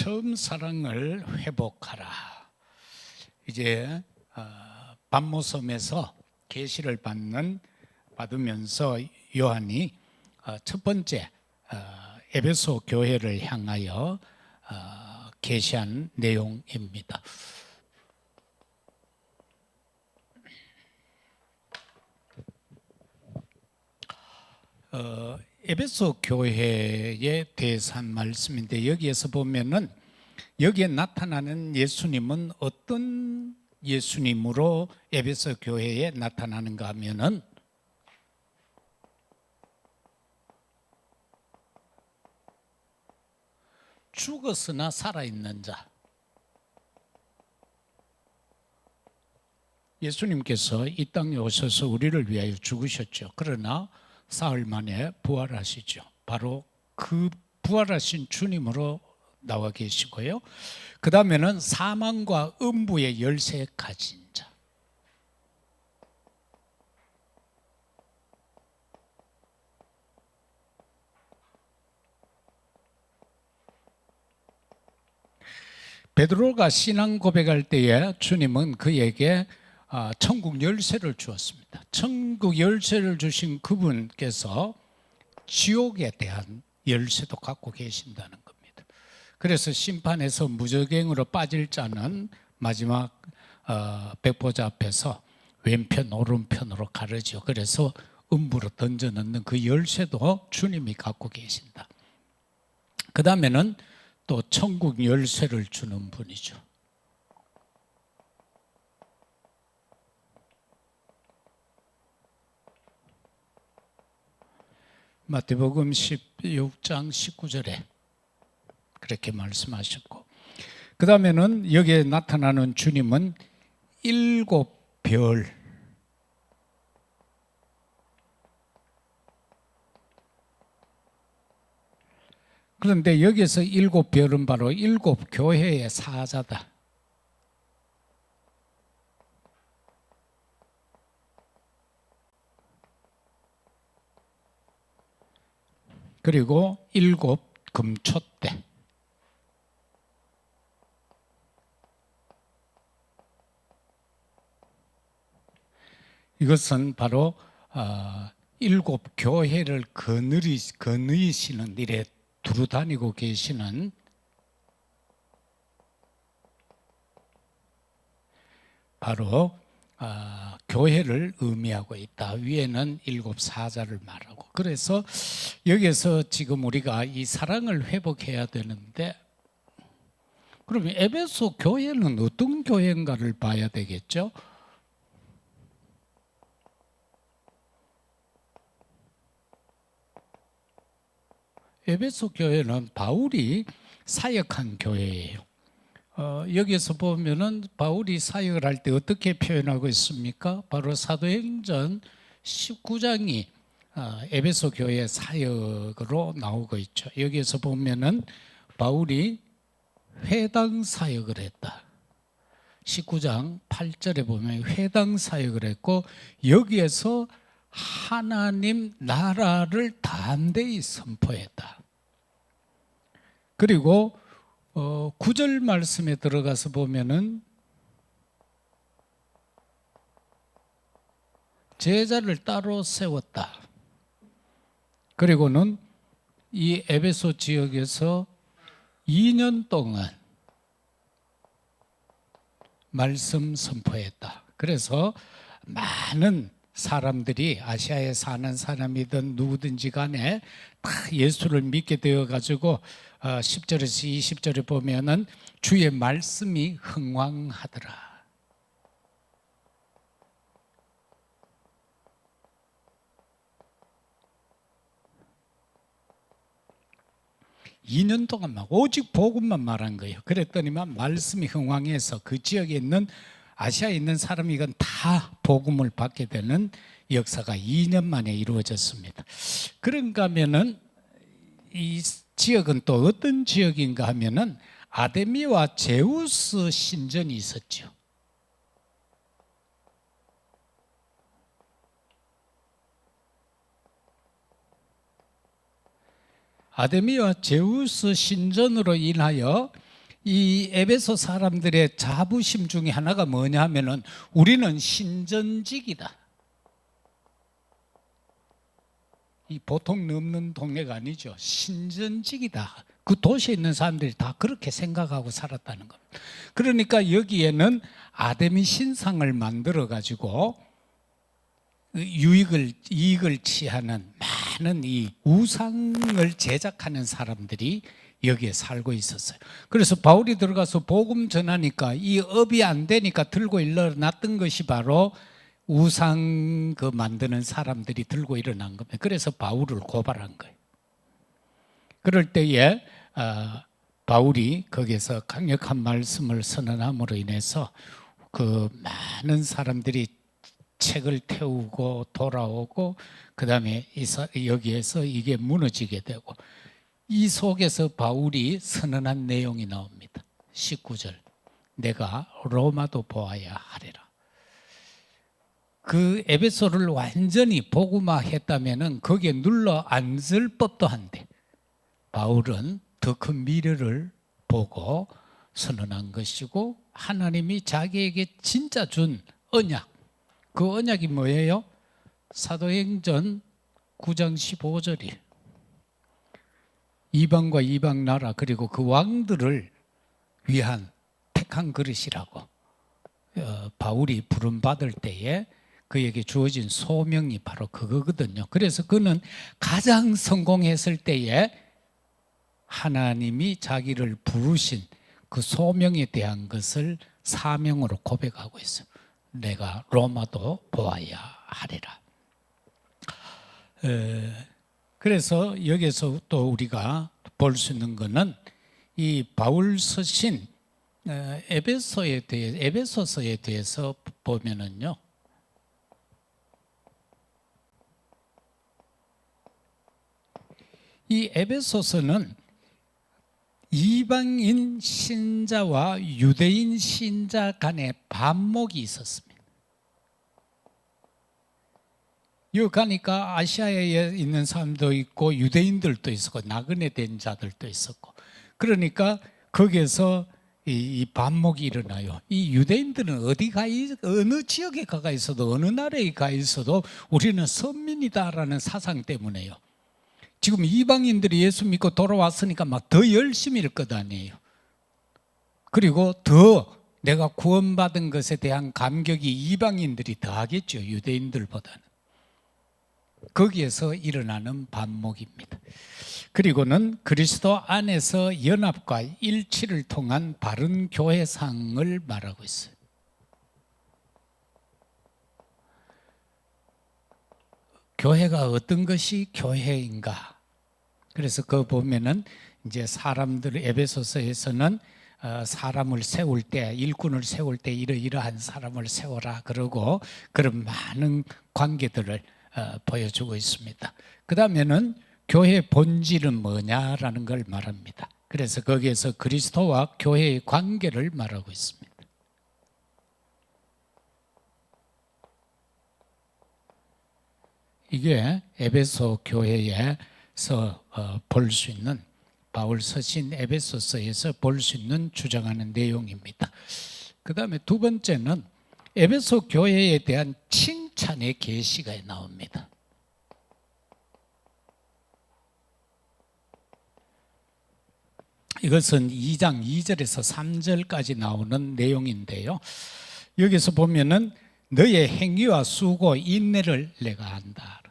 처음 사랑을 회복하라. 이제 반모섬에서 계시를 받으면서 요한이 첫 번째 에베소 교회를 향하여 계시한 내용입니다. 에베소 교회에 대해서 한 말씀인데, 여기에서 보면은 여기에 나타나는 예수님은 어떤 예수님으로 에베소 교회에 나타나는가 하면은 죽었으나 살아있는 자. 예수님께서 이 땅에 오셔서 우리를 위하여 죽으셨죠. 그러나 사흘 만에 부활하시죠. 바로 그 부활하신 주님으로 나와 계시고요. 그 다음에는 사망과 음부의 열쇠 가진 자. 베드로가 신앙 고백할 때에 주님은 그에게 천국 열쇠를 주었습니다. 천국 열쇠를 주신 그분께서 지옥에 대한 열쇠도 갖고 계신다는 겁니다. 그래서 심판에서 무저갱으로 빠질 자는 마지막 백보자 앞에서 왼편 오른편으로 가르죠. 그래서 음부로 던져넣는 그 열쇠도 주님이 갖고 계신다. 그 다음에는 또 천국 열쇠를 주는 분이죠. 마태복음 16장 19절에 그렇게 말씀하셨고, 그 다음에는 여기에 나타나는 주님은 일곱 별, 그런데 여기서 일곱 별은 바로 일곱 교회의 사자다. 그리고 일곱 금촛대. 이것은 바로 일곱 교회를 거느리시는 일에 두루 다니고 계시는 바로 교회를 의미하고 있다. 위에는 일곱 사자를 말하고, 그래서 여기에서 지금 우리가 이 사랑을 회복해야 되는데, 그러면 에베소 교회는 어떤 교회인가를 봐야 되겠죠? 에베소 교회는 바울이 사역한 교회예요. 여기에서 보면은 바울이 사역을 할 때 어떻게 표현하고 있습니까? 바로 사도행전 19장이 에베소 교회 사역으로 나오고 있죠. 여기에서 보면은 바울이 회당 사역을 했다. 19장 8절에 보면 회당 사역을 했고, 여기에서 하나님 나라를 담대히 선포했다. 그리고 9절 말씀에 들어가서 보면은 제자를 따로 세웠다. 그리고는 이 에베소 지역에서 2년 동안 말씀 선포했다. 그래서 많은 사람들이, 아시아에 사는 사람이든 누구든지 간에 다 예수를 믿게 되어가지고 10절에서 20절에 보면은 주의 말씀이 흥왕하더라. 2년 동안 막 오직 복음만 말한 거예요. 그랬더니만 말씀이 흥왕해서 그 지역에 있는, 아시아에 있는 사람이건 다 복음을 받게 되는 역사가 2년 만에 이루어졌습니다. 그런가 하면은 이 지역은 또 어떤 지역인가 하면은 아데미와 제우스 신전이 있었죠. 아데미와 제우스 신전으로 인하여 이 에베소 사람들의 자부심 중에 하나가 뭐냐 하면은 우리는 신전직이다. 이 보통 넘는 동네가 아니죠. 신전직이다. 그 도시에 있는 사람들이 다 그렇게 생각하고 살았다는 겁니다. 그러니까 여기에는 아데미 신상을 만들어 가지고 이익을 취하는 많은 이 우상을 제작하는 사람들이 여기에 살고 있었어요. 그래서 바울이 들어가서 복음 전하니까 이 업이 안 되니까 들고 일어났던 것이 바로 우상 만드는 사람들이 들고 일어난 겁니다. 그래서 바울을 고발한 거예요. 그럴 때에 바울이 거기서 강력한 말씀을 선언함으로 인해서 그 많은 사람들이 책을 태우고 돌아오고 그 다음에 여기에서 이게 무너지게 되고 이 속에서 바울이 선언한 내용이 나옵니다. 19절 내가 로마도 보아야 하리라. 그 에베소를 완전히 복음화했다면은 거기에 눌러 앉을 법도 한데 바울은 더 큰 미래를 보고 선언한 것이고 하나님이 자기에게 진짜 준 언약, 그 언약이 뭐예요? 사도행전 9장 15절이에요. 이방과 이방 나라 그리고 그 왕들을 위한 택한 그릇이라고 바울이 부름받을 때에 그에게 주어진 소명이 바로 그거거든요. 그래서 그는 가장 성공했을 때에 하나님이 자기를 부르신 그 소명에 대한 것을 사명으로 고백하고 있어요. 내가 로마도 보아야 하리라. 그래서 여기서 또 우리가 볼 수 있는 것은 이 바울 서신 에베소서에 대해서 보면은요. 이 에베소서는 이방인 신자와 유대인 신자 간의 반목이 있었습니다. 여기 가니까 아시아에 있는 사람도 있고 유대인들도 있었고 나그네 된 자들도 있었고 그러니까 거기에서 이 반목이 일어나요. 이 유대인들은 어느 지역에 가 있어도 어느 나라에 가 있어도 우리는 선민이다라는 사상 때문에요. 지금 이방인들이 예수 믿고 돌아왔으니까 막 더 열심히 일 것 아니에요. 그리고 더 내가 구원받은 것에 대한 감격이 이방인들이 더 하겠죠. 유대인들보다는. 거기에서 일어나는 반목입니다. 그리고는 그리스도 안에서 연합과 일치를 통한 바른 교회상을 말하고 있어요. 교회가 어떤 것이 교회인가? 그래서 그 보면은 이제 사람들 에베소서에서는 사람을 세울 때 일꾼을 세울 때 이러이러한 사람을 세워라 그러고 그런 많은 관계들을 보여주고 있습니다. 그 다음에는 교회의 본질은 뭐냐라는 걸 말합니다. 그래서 거기에서 그리스도와 교회의 관계를 말하고 있습니다. 이게 에베소 교회에서 볼 수 있는 바울 서신 에베소서에서 볼 수 있는 주장하는 내용입니다. 그 다음에 두 번째는 에베소 교회에 대한 칭찬의 계시가 나옵니다. 이것은 2장 2절에서 3절까지 나오는 내용인데요. 여기서 보면은 너의 행위와 수고, 인내를 내가 안다.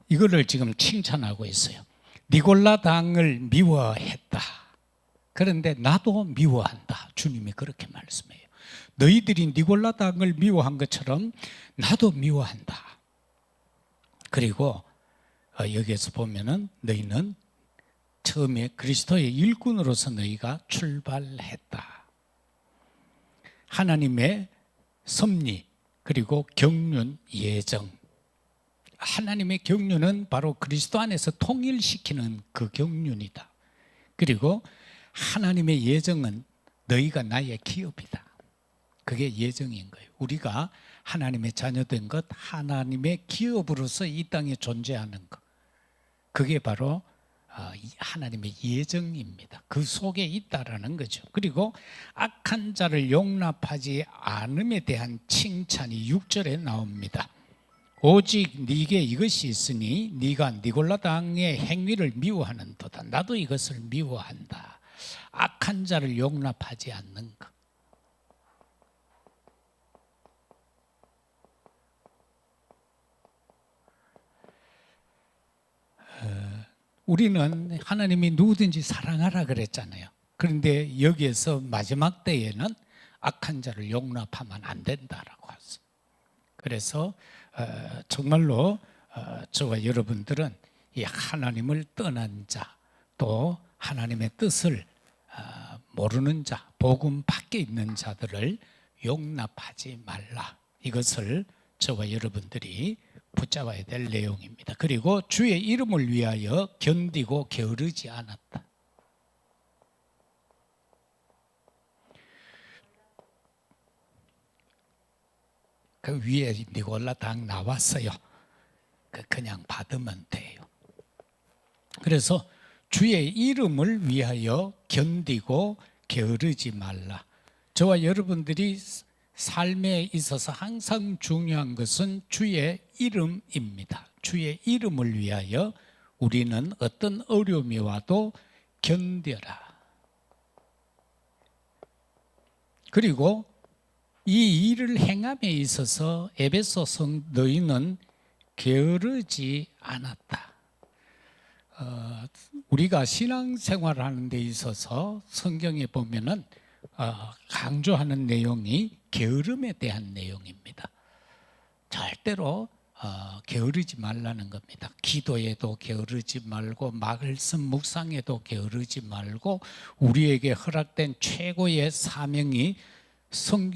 이거를 지금 칭찬하고 있어요. 니골라 당을 미워했다. 그런데 나도 미워한다. 주님이 그렇게 말씀해요. 너희들이 니골라 당을 미워한 것처럼 나도 미워한다. 그리고 여기에서 보면은 너희는 처음에 그리스도의 일꾼으로서 너희가 출발했다. 하나님의 섭리 그리고 경륜 예정. 하나님의 경륜은 바로 그리스도 안에서 통일시키는 그 경륜이다. 그리고 하나님의 예정은 너희가 나의 기업이다. 그게 예정인 거예요. 우리가 하나님의 자녀된 것, 하나님의 기업으로서 이 땅에 존재하는 것, 그게 바로 하나님의 예정입니다. 그 속에 있다라는 거죠. 그리고 악한 자를 용납하지 않음에 대한 칭찬이 6절에 나옵니다. 오직 네게 이것이 있으니 네가 니골라 당의 행위를 미워하는도다. 나도 이것을 미워한다. 악한 자를 용납하지 않는 것. 우리는 하나님이 누구든지 사랑하라 그랬잖아요. 그런데 여기에서 마지막 때에는 악한 자를 용납하면 안 된다라고 하죠. 그래서 정말로 저와 여러분들은 이 하나님을 떠난 자, 또 하나님의 뜻을 모르는 자, 복음 밖에 있는 자들을 용납하지 말라. 이것을 저와 여러분들이 붙잡아야 될 내용입니다. 그리고 주의 이름을 위하여 견디고 게으르지 않았다. 그 위에 니골라 당 나왔어요. 그냥 받으면 돼요. 그래서 주의 이름을 위하여 견디고 게으르지 말라. 저와 여러분들이 삶에 있어서 항상 중요한 것은 주의 이름입니다. 주의 이름을 위하여 우리는 어떤 어려움이 와도 견뎌라. 그리고 이 일을 행함에 있어서 에베소 너희는 게으르지 않았다. 우리가 신앙생활을 하는 데 있어서 성경에 보면은 강조하는 내용이 게으름에 대한 내용입니다. 절대로 게으르지 말라는 겁니다. 기도에도 게으르지 말고 말씀 묵상에도 게으르지 말고 우리에게 허락된 최고의 사명이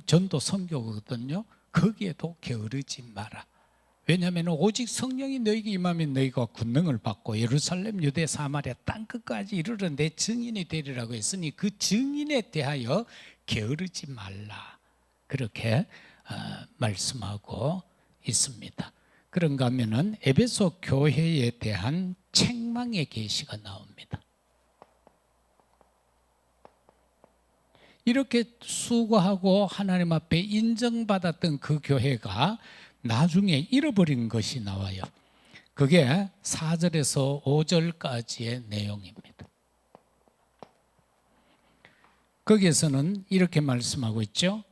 전도 선교거든요. 거기에도 게으르지 마라. 왜냐하면 오직 성령이 너희에게 임하면 너희가 권능을 받고 예루살렘, 유대, 사마리아 땅끝까지 이르러 내 증인이 되리라고 했으니 그 증인에 대하여 게으르지 말라. 그렇게 말씀하고 있습니다. 그런가 하면은 에베소 교회에 대한 책망의 계시가 나옵니다. 이렇게 수고하고 하나님 앞에 인정받았던 그 교회가 나중에 잃어버린 것이 나와요. 그게 4절에서 5절까지의 내용입니다. 거기에서는 이렇게 말씀하고 있죠.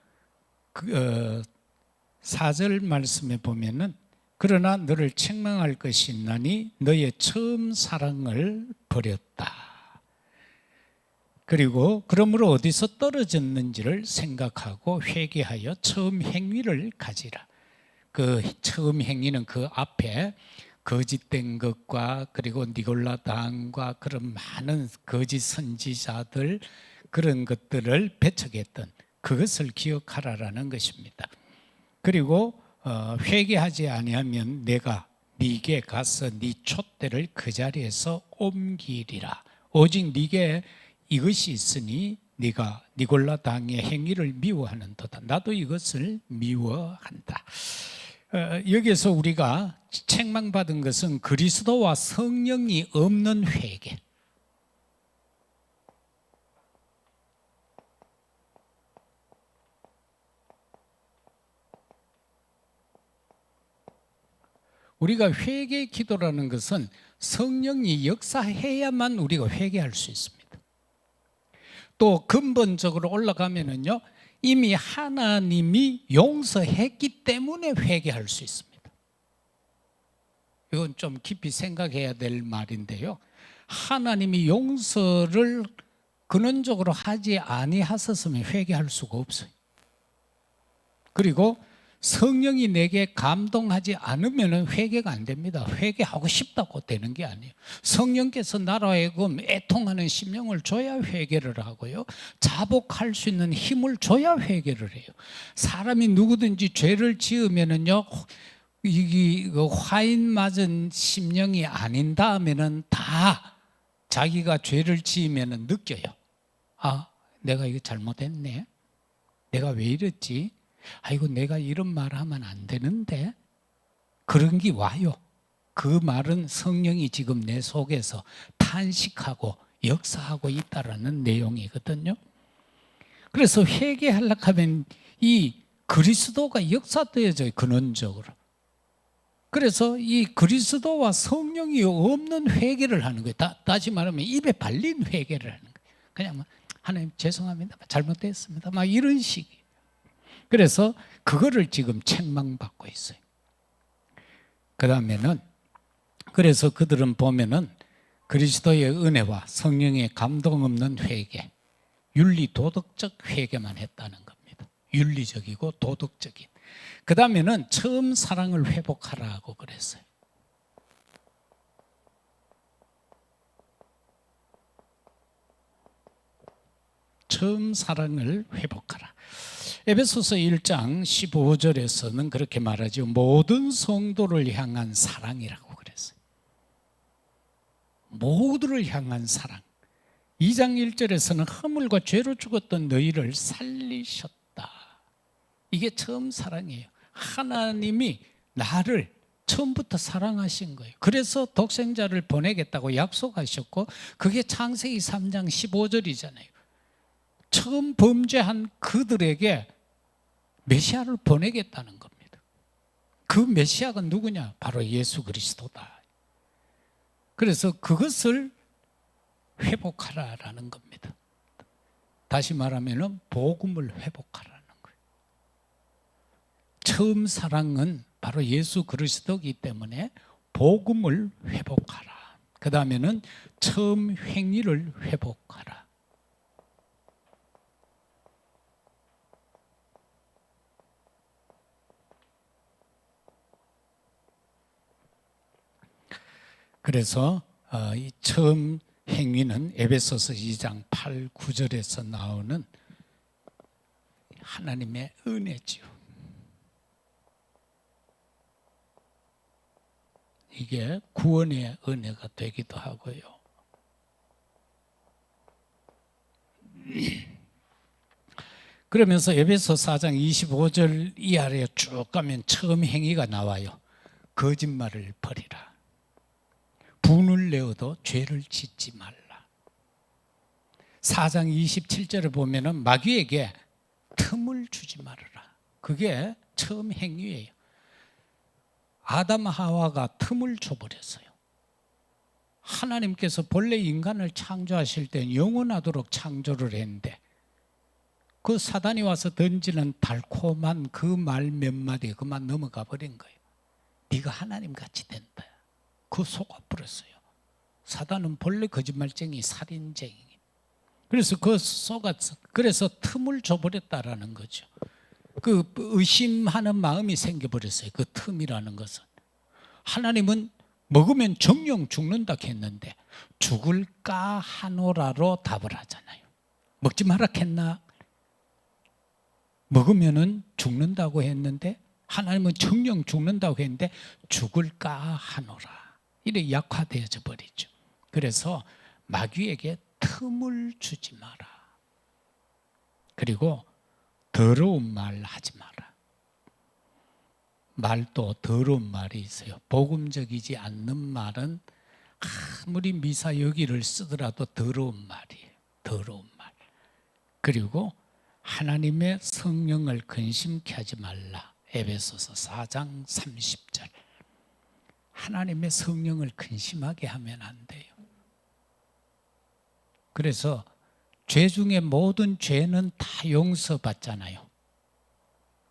4절 말씀에 보면은 그러나 너를 책망할 것이 있나니 너의 처음 사랑을 버렸다. 그리고 그러므로 어디서 떨어졌는지를 생각하고 회개하여 처음 행위를 가지라. 그 처음 행위는 그 앞에 거짓된 것과 그리고 니골라 당과 그런 많은 거짓 선지자들 그런 것들을 배척했던 그것을 기억하라라는 것입니다. 그리고 회개하지 아니하면 내가 네게 가서 네 촛대를 그 자리에서 옮기리라. 오직 네게 이것이 있으니 네가 니골라 당의 행위를 미워하는도다. 나도 이것을 미워한다. 여기에서 우리가 책망받은 것은 그리스도와 성령이 없는 회개. 우리가 회개 기도라는 것은 성령이 역사해야만 우리가 회개할 수 있습니다. 또 근본적으로 올라가면은요, 이미 하나님이 용서했기 때문에 회개할 수 있습니다. 이건 좀 깊이 생각해야 될 말인데요. 하나님이 용서를 근원적으로 하지 아니하셨으면 회개할 수가 없어요. 그리고 성령이 내게 감동하지 않으면 회개가 안 됩니다. 회개하고 싶다고 되는 게 아니에요. 성령께서 나로 하여금 애통하는 심령을 줘야 회개를 하고요. 자복할 수 있는 힘을 줘야 회개를 해요. 사람이 누구든지 죄를 지으면은요, 이 화인 맞은 심령이 아닌 다음에는 다 자기가 죄를 지으면은 느껴요. 아, 내가 이거 잘못했네. 내가 왜 이랬지? 아이고, 내가 이런 말 하면 안 되는데. 그런 게 와요. 그 말은 성령이 지금 내 속에서 탄식하고 역사하고 있다라는 내용이거든요. 그래서 회개하려고 하면 이 그리스도가 역사되어져요, 근원적으로. 그래서 이 그리스도와 성령이 없는 회개를 하는 거예요. 다시 말하면 입에 발린 회개를 하는 거예요. 그냥 뭐 하나님 죄송합니다, 잘못됐습니다, 막 이런 식이에요. 그래서 그거를 지금 책망받고 있어요. 그 다음에는 그래서 그들은 보면은 그리스도의 은혜와 성령의 감동 없는 회개, 윤리 도덕적 회개만 했다는 겁니다. 윤리적이고 도덕적인. 그 다음에는 처음 사랑을 회복하라고 그랬어요. 처음 사랑을 회복하라. 에베소서 1장 15절에서는 그렇게 말하죠. 모든 성도를 향한 사랑이라고 그랬어요. 모두를 향한 사랑. 2장 1절에서는 허물과 죄로 죽었던 너희를 살리셨다. 이게 처음 사랑이에요. 하나님이 나를 처음부터 사랑하신 거예요. 그래서 독생자를 보내겠다고 약속하셨고, 그게 창세기 3장 15절이잖아요. 처음 범죄한 그들에게 메시아를 보내겠다는 겁니다. 그 메시아가 누구냐? 바로 예수 그리스도다. 그래서 그것을 회복하라라는 겁니다. 다시 말하면 복음을 회복하라는 거예요. 처음 사랑은 바로 예수 그리스도이기 때문에 복음을 회복하라. 그 다음에는 처음 행위를 회복하라. 그래서 이 처음 행위는 에베소서 2장 8, 9절에서 나오는 하나님의 은혜지요. 이게 구원의 은혜가 되기도 하고요. 그러면서 에베소 4장 25절 이하에 쭉 가면 처음 행위가 나와요. 거짓말을 버리라. 분을 내어도 죄를 짓지 말라. 4장 27절에 보면은 마귀에게 틈을 주지 말아라. 그게 처음 행위예요. 아담 하와가 틈을 줘버렸어요. 하나님께서 본래 인간을 창조하실 때 영원하도록 창조를 했는데 그 사단이 와서 던지는 달콤한 그 말 몇 마디에 그만 넘어가 버린 거예요. 네가 하나님같이 된다. 그 속아버렸어요. 사단은 본래 거짓말쟁이, 살인쟁이. 그래서 그 속았어. 그래서 틈을 줘버렸다라는 거죠. 그 의심하는 마음이 생겨버렸어요. 그 틈이라는 것은. 하나님은 먹으면 정령 죽는다 했는데 죽을까 하노라로 답을 하잖아요. 먹지 마라 했나? 먹으면은 죽는다고 했는데 하나님은 정령 죽는다고 했는데 죽을까 하노라. 이래 약화되어져 버리죠. 그래서 마귀에게 틈을 주지 마라. 그리고 더러운 말 하지 마라. 말도 더러운 말이 있어요. 복음적이지 않는 말은 아무리 미사 여기를 쓰더라도 더러운 말이에요. 더러운 말. 그리고 하나님의 성령을 근심케 하지 말라. 에베소서 4장 30절. 하나님의 성령을 근심하게 하면 안 돼요. 그래서 죄 중에 모든 죄는 다 용서받잖아요.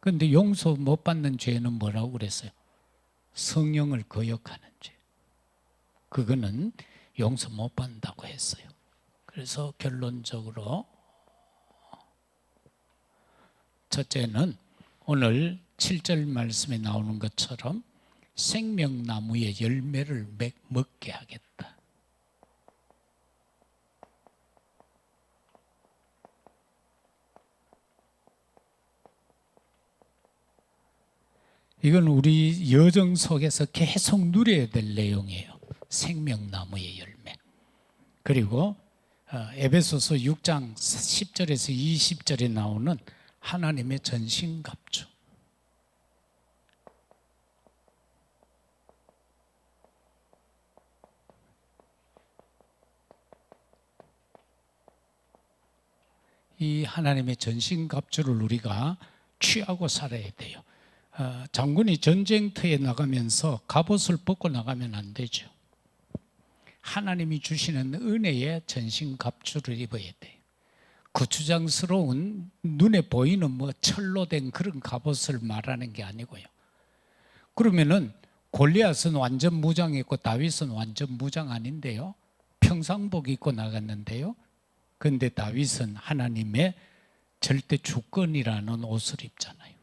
그런데 용서 못 받는 죄는 뭐라고 그랬어요? 성령을 거역하는 죄. 그거는 용서 못 받는다고 했어요. 그래서 결론적으로 첫째는 오늘 7절 말씀에 나오는 것처럼 생명나무의 열매를 먹게 하겠다. 이건 우리 여정 속에서 계속 누려야 될 내용이에요. 생명나무의 열매. 그리고 에베소서 6장 10절에서 20절에 나오는 하나님의 전신갑주. 이 하나님의 전신갑주를 우리가 취하고 살아야 돼요. 장군이 전쟁터에 나가면서 갑옷을 벗고 나가면 안 되죠. 하나님이 주시는 은혜의 전신갑주를 입어야 돼요. 거추장스러운 눈에 보이는 철로 된 그런 갑옷을 말하는 게 아니고요. 그러면은 골리앗은 완전 무장했고 다윗은 완전 무장 아닌데요. 평상복 입고 나갔는데요. 그런데 다윗은 하나님의 절대 주권이라는 옷을 입잖아요.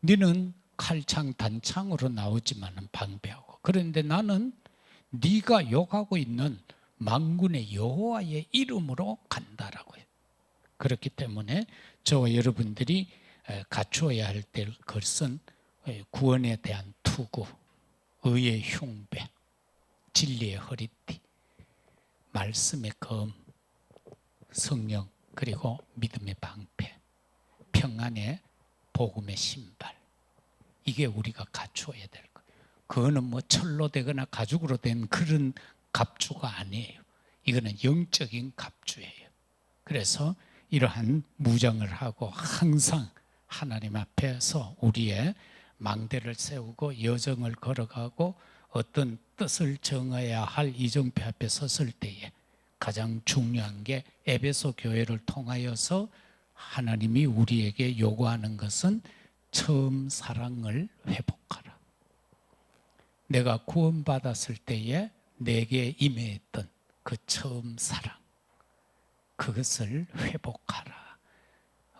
너는 칼창 단창으로 나오지만은 방패하고, 그런데 나는 네가 욕하고 있는 만군의 여호와의 이름으로 간다라고요. 그렇기 때문에 저와 여러분들이 갖추어야 할 것은 구원에 대한 투구, 의의 흉배, 진리의 허리띠, 말씀의 검, 성령, 그리고 믿음의 방패, 평안의 복음의 신발. 이게 우리가 갖추어야 될 거예요. 그거는 철로 되거나 가죽으로 된 그런 갑주가 아니에요. 이거는 영적인 갑주예요. 그래서 이러한 무장을 하고 항상 하나님 앞에서 우리의 망대를 세우고 여정을 걸어가고 어떤 뜻을 정해야 할 이정표 앞에 섰을 때에 가장 중요한 게 에베소 교회를 통하여서 하나님이 우리에게 요구하는 것은 처음 사랑을 회복하라. 내가 구원받았을 때에 내게 임했던 그 처음 사랑, 그것을 회복하라.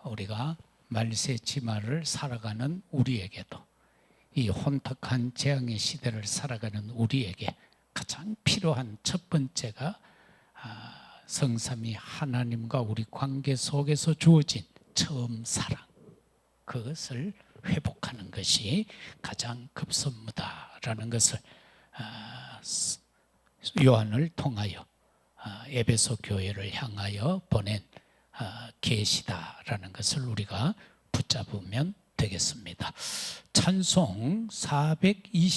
우리가 말세 지마를 살아가는 우리에게도, 이 혼탁한 재앙의 시대를 살아가는 우리에게 가장 필요한 첫 번째가 성삼위 하나님과 우리 관계 속에서 주어진 처음 사랑, 그것을 회복하는 것이 가장 급선무다라는 것을 요한을 통하여 에베소 교회를 향하여 보낸 계시다라는 것을 우리가 붙잡으면 되겠습니다. 찬송 420